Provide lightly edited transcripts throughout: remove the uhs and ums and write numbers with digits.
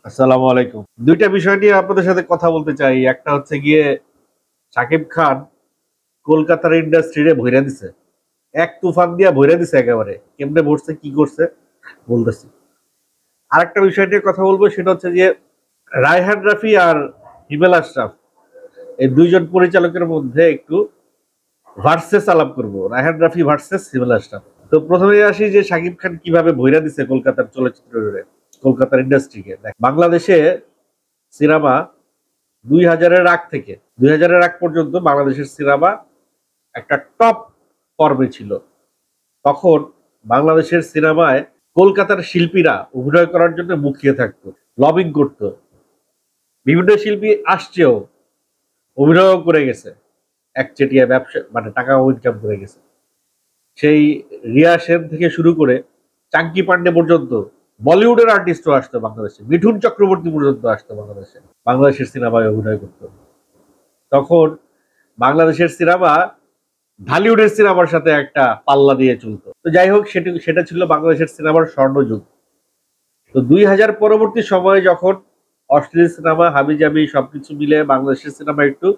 আসসালামু আলাইকুম। দুইটা বিষয় নিয়ে আপনাদের সাথে কথা বলতে চাই। একটা হচ্ছে গিয়ে শাকিব খান কলকাতার ইন্ডাস্ট্রিরে ভইরা দিছে। এক তুফান দিয়া ভইরা দিছে একেবারে। কেমনে ভরছে কি করছে বলতেছি। আরেকটা বিষয় নিয়ে কথা বলবো সেটা হচ্ছে যে রায়হান রাফি আর হিমেল আশরাফ এই দুইজন পরিচালকের মধ্যে একটু ভার্সেস আলাপ করব। রায়হান রাফি ভার্সেস হিমেল আশরাফ। তো প্রথমে আসি যে শাকিব খান কিভাবে ভইরা দিছে কলকাতার চলচ্চিত্রে, কলকাতার ইন্ডাস্ট্রিকে। বাংলাদেশে সিনেমা 2000-এর আগ থেকে 2000-এর আগ পর্যন্ত বাংলাদেশের সিনেমা একটা টপ পর্বে ছিল। তখন বাংলাদেশের সিনেমায় কলকাতার শিল্পীরা অভিনয় করার জন্য মুখিয়ে থাকতো, লবিং করত। বিভিন্ন শিল্পী আসছেও, অভিনয় করে গেছে, একচেটিয়া ব্যবসা মানে টাকা ইনকাম করে গেছে। সেই রিয়া সেন থেকে শুরু করে চাঙ্কি পান্ডে পর্যন্ত বলিউডের আর্টিস্টও আসতো বাংলাদেশে, মিঠুন চক্রবর্তী পর্যন্ত আসতো বাংলাদেশে, বাংলাদেশের সিনেমায় অভিনয় করতো। তখন বাংলাদেশের সিনেমা ঢালিউডের সিনেমার সাথে একটা পাল্লা দিয়ে চলতো। তো যাই হোক, সেটা ছিল বাংলাদেশের সিনেমার স্বর্ণযুগ। তো 2000 পরবর্তী সময়ে যখন অশ্লীল সিনেমা হাবিজাবি সবকিছু মিলে বাংলাদেশের সিনেমা একটু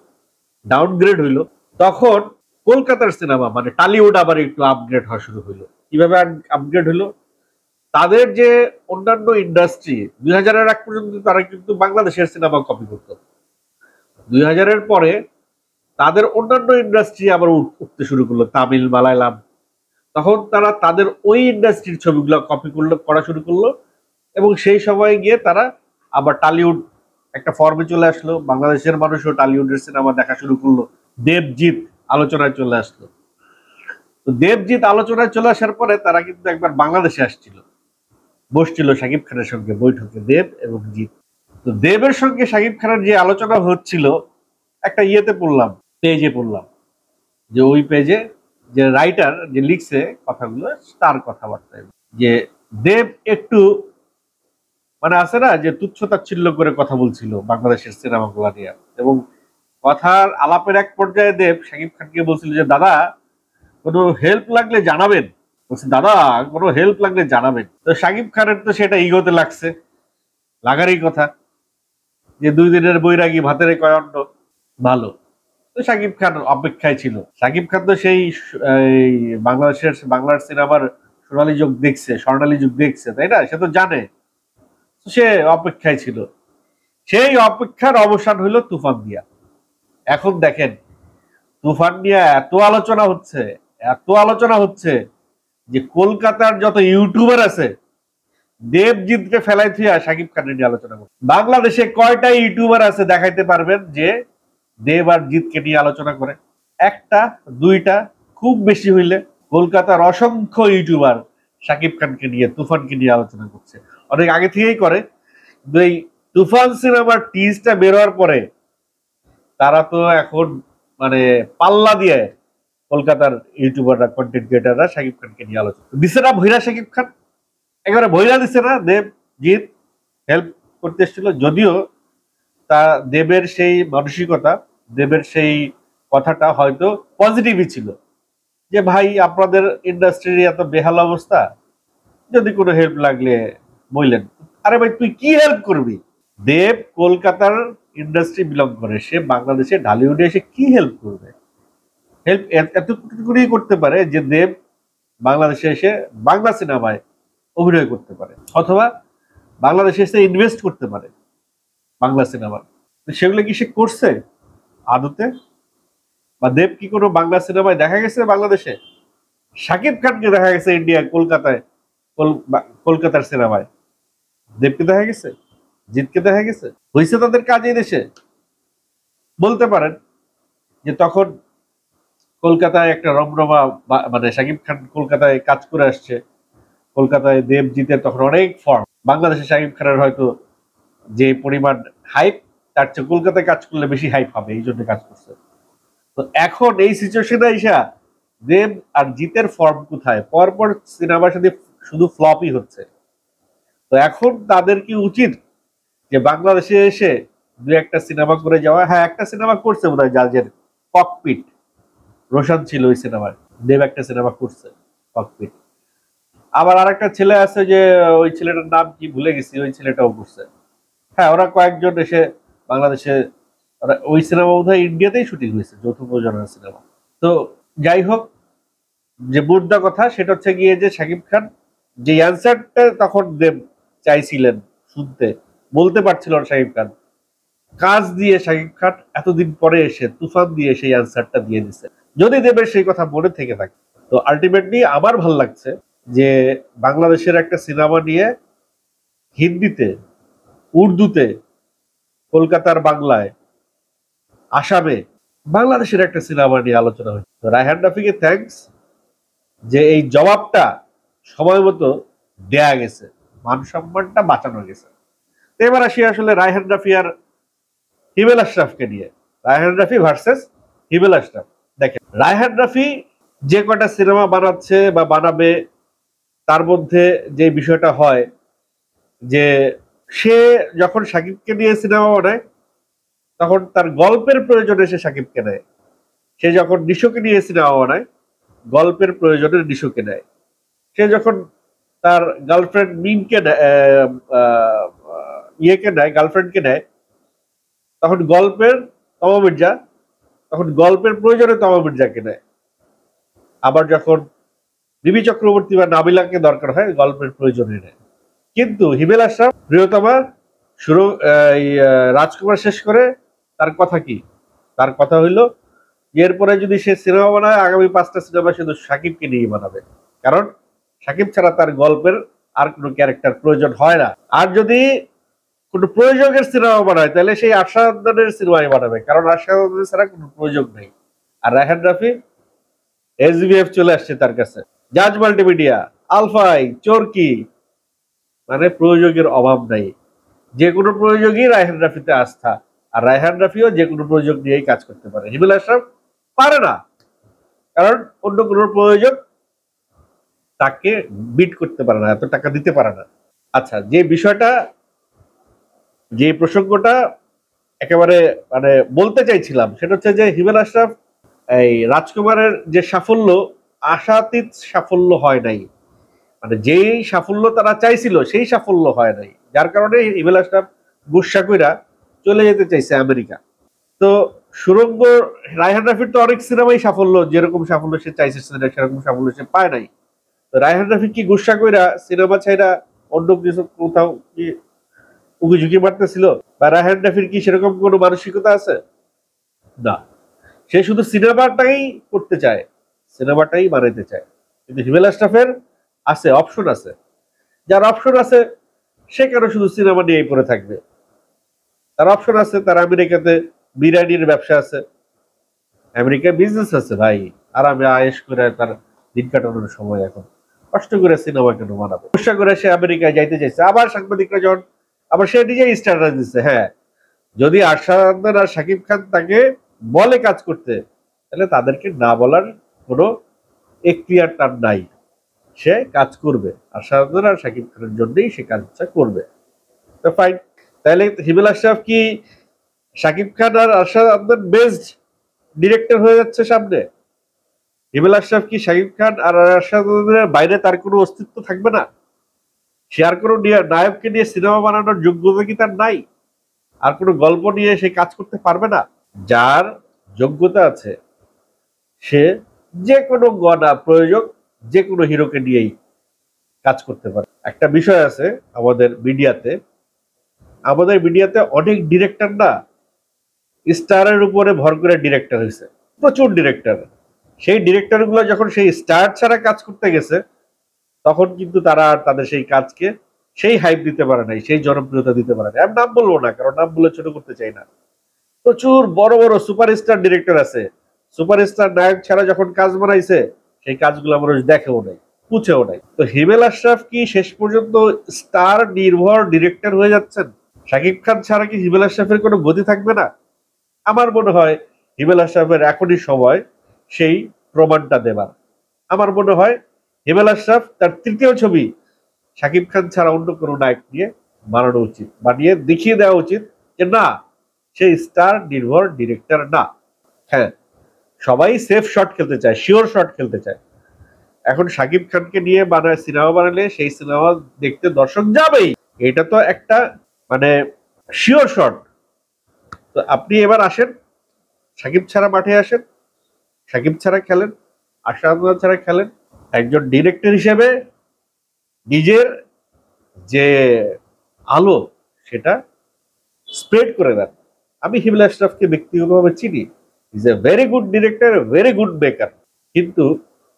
ডাউনগ্রেড হইলো, তখন কলকাতার সিনেমা মানে টালিউড আবার একটু আপগ্রেড হওয়া শুরু হইলো। কিভাবে আপগ্রেড হলো? তাদের যে অন্যান্য ইন্ডাস্ট্রি 2000-এর আগ পর্যন্ত তারা কিন্তু বাংলাদেশের সিনেমা কপি করতো। 2000-এর পরে তাদের অন্যান্য ইন্ডাস্ট্রি আবার উঠতে শুরু করলো, তামিল, মালায়ালাম। তখন তারা তাদের ওই ইন্ডাস্ট্রির ছবিগুলো কপি করা শুরু করলো, এবং সেই সময় গিয়ে তারা আবার টালিউড একটা ফর্মে চলে আসলো। বাংলাদেশের মানুষও টালিউডের সিনেমা দেখা শুরু করলো। দেবজিৎ আলোচনায় চলে আসলো। তো দেবজিৎ আলোচনায় চলে আসার পরে তারা কিন্তু একবার বাংলাদেশে আসছিল, বসছিল শাকিব খানের সঙ্গে বৈঠকে, দেব এবং জিৎ। তো দেবের সঙ্গে শাকিব খানের যে আলোচনা হচ্ছিল, একটা ইয়েতে পড়লাম, পেজে পড়লাম, যে ওই পেজে যে রাইটার যে লিখছে কথাগুলো, তার কথাবার্তা যে দেব একটু মানে আছে না যে তুচ্ছ তাচ্ছিল্য করে কথা বলছিল বাংলাদেশের সিনেমাগুলা নিয়ে। এবং কথার আলাপের এক পর্যায়ে দেব শাকিব খানকে বলছিল যে দাদা, কোনো হেল্প লাগলে জানাবেন। বলছে দাদা, কোনো হেল্প লাগলে জানাবেন। তো শাকিব খানের তো সেটা ইগোতে লাগছে, লাগারই কথা, যে 2 দিনের বৈরাগী ভাতের কয় অন্ন ভালো। তো শাকিব খান অপেক্ষায় ছিল। শাকিব খান তো সেই বাংলার সিনেমার সোনালী যুগ দেখছে, স্বর্ণালী যুগ দেখছে, তাই না? সে তো জানে। সে অপেক্ষায় ছিল। সেই অপেক্ষার অবসান হইল তুফান দিয়া। এখন দেখেন, তুফান নিয়ে এত আলোচনা হচ্ছে যে কলকাতার যত ইউটিউবার আছে দেবজিৎকে ফেলাই থুইয়া শাকিব খানের নিয়ে আলোচনা করছে। বাংলাদেশে কয়টা ইউটিউবার আছে দেখাইতে পারবেন যে দেব আর জিতকে নিয়ে আলোচনা করে? একটা, দুইটা, খুব বেশি হইলে। কলকাতার অসংখ্য ইউটিউবার শাকিব খানকে নিয়ে, তুফানকে নিয়ে আলোচনা করছে, অনেক আগে থেকেই করে। কিন্তু এই তুফান সিনেমার টিজটা বের হওয়ার পরে তারা তো এখন মানে পাল্লা দিয়ে কলকাতার ইউটিউবাররা, কন্টেন্ট ক্রিয়েটাররা শাকিব খানকে নিয়ে আলোচনা দিছে না। ভৈরা শাকিব খান একেবারে ভৈরা দিচ্ছে না। দেব জিৎ হেল্প করতে এসেছিল, যদিও তা দেবের সেই মানসিকতা, দেবের সেই কথাটা হয়তো পজিটিভই ছিল, যে ভাই আপনাদের ইন্ডাস্ট্রির এত বেহাল অবস্থা, যদি কোনো হেল্প লাগলে বললেন। আরে ভাই, তুই কি হেল্প করবি? দেব কলকাতার ইন্ডাস্ট্রি বিলং করে, সে বাংলাদেশে ঢালিউডে এসে কি হেল্প করবে? হেল্প এতটুকুই করতে পারে যে দেব বাংলাদেশে এসে বাংলা সিনেমায় অভিনয় করতে পারে, অথবা বাংলাদেশে এসে ইনভেস্ট করতে পারে বাংলা সিনেমা। সেগুলো কি সে করছে আদতে? বা দেব কি কোনো বাংলা সিনেমায় দেখা গেছে বাংলাদেশে? শাকিব খানকে দেখা গেছে ইন্ডিয়া, কলকাতায়, কলকাতার সিনেমায়। দেবকে দেখা গেছে? জিতকে দেখা গেছে? হয়েছে তাদের কাজ এই দেশে? বলতে পারেন যে তখন কলকাতায় একটা রমরমা, মানে শাকিব খান কলকাতায় কাজ করে আসছে, কলকাতায় দেবজিতের তখন অনেক ফর্ম। বাংলাদেশে শাকিব খানের হয়তো যে পরিমাণ হাইপ, তার চেয়ে কলকাতায় কাজ করলে বেশি হাইপ হবে, এই জন্য কাজ করছে। তো এখন এই সিচুয়েশনে আইসা দেব আর জিতের ফর্ম কোথায়? পরপর সিনেমার সাথে শুধু ফ্লপই হচ্ছে। তো এখন তাদের কি উচিত যে বাংলাদেশে এসে দু একটা সিনেমা করে যাওয়া? হ্যাঁ, একটা সিনেমা করছে বোধহয়, জাজের ককপিট, রোশন ছিল ওই সিনেমায়। দেব একটা সিনেমা করছে, ককপিট। আবার আরেকটা ছেলে আছে, যে ওই ছেলেটার নাম কি ভুলে গেছি, ওই ছেলেটাও করছে। হ্যাঁ, ওরা কয়েকজন এসে বাংলাদেশে, ওরা ওই সিনেমা বোধহয় ইন্ডিয়াতেই শুটিং হয়েছে, যৌথ প্রযোজনার সিনেমা। তো যাই হোক, যে মুদ্রা কথা সেটা হচ্ছে গিয়ে যে শাকিব খান যে অ্যান্সারটা তখন চাইছিলেন শুনতে, বলতে পারছিল না শাকিব খান, কাজ দিয়ে শাকিব খান এতদিন পরে এসে তুফান দিয়ে সেই অ্যান্সারটা দিয়ে দিছে। যদি দেবের সেই কথা মনে থেকে থাকে, তো আলটিমেটলি আমার ভাল লাগছে যে বাংলাদেশের একটা সিনেমা নিয়ে হিন্দিতে, উর্দুতে, কলকাতার বাংলায়, আসামে বাংলাদেশের একটা সিনেমা নিয়ে আলোচনা হয়েছে। রায়হান রাফিকে থ্যাঙ্কস যে এই জবাবটা সময় মতো দেয়া গেছে, মান সম্মানটা বাঁচানো গেছে। এবার আসি আসলে রায়হান রাফি আর হিমেল আশরাফকে নিয়ে। রায়হান রাফি ভার্সেস হিমেল আশরাফ। দেখেন, রায়হান রাফি যে কটা সিনেমা বানাচ্ছে বা বানাবে, তার মধ্যে যে বিষয়টা হয় যে সে যখন শাকিবকে নিয়ে সিনেমা বানায় তখন তার গল্পের প্রয়োজনে সে শাকিবকে নেয়। সে যখন নিশোকে নিয়ে সিনেমা বানায় গল্পের প্রয়োজনে নিশোকে নেয়। সে যখন তার গার্লফ্রেন্ড মিমকে ইয়েকে নেয়, গার্লফ্রেন্ডকে নেয়, তখন গল্পের তমা মির্জা, তখন গল্পের প্রয়োজনে তমা মির্জাকে নেয়। আবার যখন বিবি চক্রবর্তী বা নাবিলাকে দরকার হয় গল্পের প্রয়োজনে নেয়। কিন্তু হিমেল আশরাফ প্রিয়তমা শুরু রাজকুমার শেষ করে তার কথা কি? তার কথা হইল এরপরে যদি সে সিনেমা বানায় আগামী 5টা সিনেমা শুধু শাকিবকে নিয়ে বানাবে, কারণ শাকিব ছাড়া তার গল্পের আর কোনো ক্যারেক্টার প্রয়োজন হয় না। আর যদি কোনো প্রয়োজকের সিনেমা বানায় তাহলে সেই আশাদের সিনেমাই বানাবে, কারণ আশাদের ছাড়া কোনো প্রয়োজক নেই। আর রায়হান রাফি এসবিএফ চলে আসছে তার কাছে, জাজ মাল্টিমিডিয়া, আলফাই, চরকি, মানে প্রয়োজকের অভাব নাই। যে কোনো প্রয়োজকই রায়হান রাফিতে আস্থা, আর রায়হান রাফিও যে কোনো প্রয়োজক নিয়েই কাজ করতে পারে। হিমেল আশরাফ পারে না, কারণ অন্য কোনো প্রয়োজক তাকে বিট করতে পারে না, এত টাকা দিতে পারে না। আচ্ছা, যে বিষয়টা, যে প্রসঙ্গটা একেবারে মানে বলতে চাইছিলাম সেটা হচ্ছে যে হিমেল আশরাফ এই রাজকুমারের যে সাফল্য, আশাতীত সাফল্য হয় নাই, মানে যেই সাফল্য তারা চাইছিল সেই সাফল্য হয় নাই, যার কারণে হিমেল আশরাফ গুসা কইরা চলে যেতে চাইছে আমেরিকা। তো সুরঙ্গ, রায়হান রাফির তো অনেক সিনেমাই সাফল্য, যেরকম সাফল্য সে চাইছে সেরকম সাফল্য সে পায় নাই। তো রায়হান রাফি কি গুসা কইরা সিনেমা ছাইরা অন্য কিছু কোথাও কি উকি ঝুঁকি মারতেছিল? বা রায়হান রাফির কি সেরকম কোনো মানসিকতা আছে? না, সে শুধু সিনেমাটাই করতে চায়, সিনেমাটাই বানাইতে চায়। কিন্তু হিমেল আশরাফের আছে, অপশন আছে। যার অপশন আছে সে কেন শুধু সিনেমা নিয়েই পড়ে থাকবে? তার অপশন আছে, তার আমেরিকাতে বিরিয়ানির ব্যবসা আছে, আমেরিকায় বিজনেস আছে ভাই, আরামে আয়েশ করে তার দিন কাটানোর সময়। এখন কষ্ট করে সিনেমা কেন বানাবে? কষ্ট করে সে আমেরিকায় যাইতে চাইছে। আবার সাংবাদিকরা যখন, আবার সে নিজেই স্ট্যাটাস দিচ্ছে, হ্যাঁ যদি আরশাদ আর শাকিব খান তাকে বলে কাজ করতে, তাহলে তাদেরকে না বলার কোনো এখতিয়ার তার নাই, সে কাজ করবে। আরশাদ আর শাকিব খানের জন্যই সে কাজটা করবে। তো ফাইন, তাহলে হিমেল আশরাফ কি শাকিব খান আর আরশাদ বেস্ট ডিরেক্টর হয়ে যাচ্ছে সামনে? হিমেল আশরাফ কি শাকিব খান আর আরশাদের বাইরে তার কোনো অস্তিত্ব থাকবে না? সে আর কোনো নায়ককে নিয়ে সিনেমা বানানোর যোগ্যতা কি তার নাই? আর কোনো গল্প নিয়ে সে কাজ করতে পারবে না? যার যোগ্যতা আছে সে যে কোনো গণা প্রয়োজক, যে কোনো হিরোকে নিয়েই কাজ করতে পারে। একটা বিষয় আছে আমাদের মিডিয়াতে, অনেক ডিরেক্টর না স্টারের উপরে ভর করে ডিরেক্টর হয়েছে, প্রচুর ডিরেক্টর। সেই ডিরেক্টর গুলো যখন সেই স্টার ছাড়া কাজ করতে গেছে তখন কিন্তু তারা তাদের সেই কাজকে সেই হাইপ দিতে পারে নাই, সেই জনপ্রিয়তা দিতে পারে নাই। আমি নাম বলবো না, কারণ নাম বলে ছোট করতে চাই না। প্রচুর বড় বড় সুপারস্টার ডিরেক্টর আছে, সুপারস্টার নায়ক ছাড়া যখন কাজ বানাইছে সেই কাজগুলো মানুষ দেখেও নাই, পুছেও নাই। তো হিমেল আশরাফ কি শেষ পর্যন্ত স্টার নির্ভর ডিরেক্টর হয়ে যাচ্ছেন? শাকিব খান ছাড়া কি হিমেল আশরাফের কোনো গতি থাকবে না? আমার মনে হয় হিমেল আশরাফের এখনই সময় সেই প্রমাণটা দেবার। আমার মনে হয় হিমেল আশরাফ তার তৃতীয় ছবি শাকিব খান ছাড়া অন্য কোনো নায়ক নিয়ে বানানো উচিত, বানিয়ে দেখিয়ে দেওয়া উচিত যে না, সেই স্টার নির্ভর ডিরেক্টর না। হ্যাঁ, সবাই সেফ শট খেলতে চায়, শিওর শট খেলতে চায়। এখন শাকিব খানকে নিয়ে বানায় সিনেমা বানালে সেই সিনেমা দেখতে দর্শক যাবেই, এটা তো একটা মানে শিওর শট। তো আপনি এবার আসেন, সাকিব ছাড়া মাঠে আসেন, সাকিব ছাড়া খেলেন, আশরাফুল ছাড়া খেলেন। একজন ডিরেক্টর হিসেবে নিজের যে আলো সেটা স্প্রেড করে দেন। আমি হিমেল আশরাফকে ব্যক্তিগতভাবে চিনি, is a very good director, very good maker, কিন্তু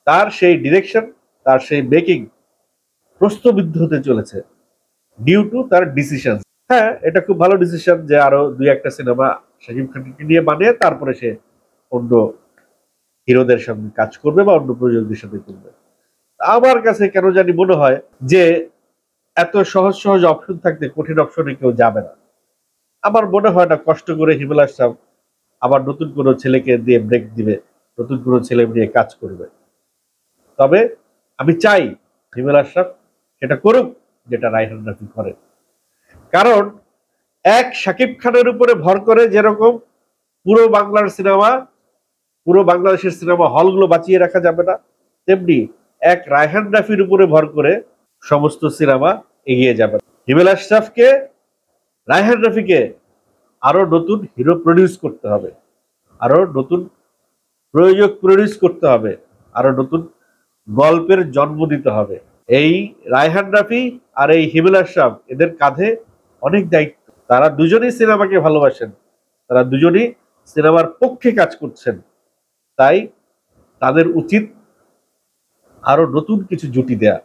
তার সেই ডিরেকশন, তার সেই মেকিং প্রশ্নবিদ্ধ হতে চলেছে ডিউ টু তার ডিসিশন। হ্যাঁ, এটা খুব ভালো ডিসিশন যে আরো দুই একটা সিনেমা শাকিব খানকে নিয়ে বানিয়ে তারপরে সে অন্য হিরোদের সঙ্গে কাজ করবে বা অন্য প্রযোজকদের সাথে করবে। আমার কাছে কেন জানি মনে হয় যে এত সহজ সহজ অপশন থাকতে কঠিন অপশনে কেউ যাবে না। আমার মনে হয় না কষ্ট করে হিমেল আশরাফ আবার নতুন কোনো ছেলেকে দিয়ে ব্রেক দিবে, নতুন কোনো ছেলে নিয়ে কাজ করবে। তবে আমি চাই হিমেল আশরাফ সেটা করুক যেটা রায়হান রাফি করে। কারণ এক শাকিব খানের উপরে ভর করে যেরকম পুরো বাংলার সিনেমা, পুরো বাংলাদেশের সিনেমা হলগুলো বাঁচিয়ে রাখা যাবে না, তেমনি এক রায়হান রাফির উপরে ভর করে সমস্ত সিনেমা এগিয়ে যাবে না। হিমেল আশরাফকে, রায়হান রাফিকে আরো নতুন হিরো প্রডিউস করতে হবে, আরো নতুন প্রযোজক প্রডিউস করতে হবে, আরো নতুন গল্পের জন্ম দিতে হবে। এই রায়হান রাফি আর এই হিমেল আশরাফ, এদের কাঁধে অনেক দায়িত্ব। তারা দুজনেই সিনেমাকে ভালোবাসেন, তারা দুজনেই সিনেমার পক্ষে কাজ করছেন। তাই তাদের উচিত আরো নতুন কিছু জুটি দেয়া,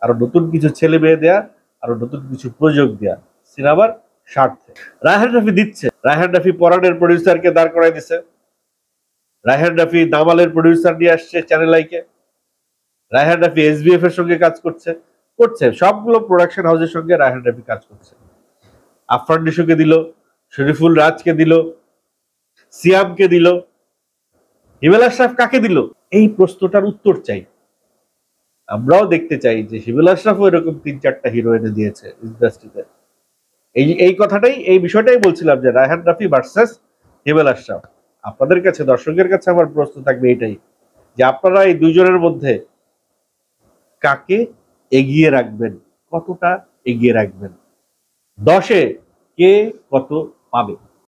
আরো নতুন কিছু ছেলে মেয়ে দেয়া, আরো নতুন কিছু প্রযোজক দেয়া সিনেমার স্বার্থে। রায়হান রাফি দিচ্ছে, রায়হান রাফি পরাণের প্রডিউসারকে দাঁড় করাই দিচ্ছে, রায়হান রাফি দামালের প্রডিউসার নিয়ে আসছে চ্যানেল আইকে, রায়হান রাফি এসবিএফ এর সঙ্গে কাজ করছে, সবগুলো প্রোডাকশন হাউসের সঙ্গে রায়হান রাফি কাজ করছে। আফরান নিশোকে দিল, শরীফুল রাজকে দিল, সিয়ামকে দিল, হিমেল আশরাফ কাকে দিল? এই প্রশ্নটার উত্তর চাই। আমরাও দেখতে চাই যে হিমেল আশরাফও এরকম 3-4টা হিরো এনে দিয়েছে ইন্ডাস্ট্রিতে। এই কথাটাই, এই বিষয়টাই বলছিলাম যে রায়হান রাফি ভার্সেস হিমেল আশরাফ। আপনাদের কাছে, দর্শকের কাছে আমার প্রশ্ন থাকবে এটাই, যে আপনারা এই দুইজনের মধ্যে কাকে এগিয়ে রাখবেন, কতটা এগিয়ে রাখবেন, 10-এ কে কত পাবে?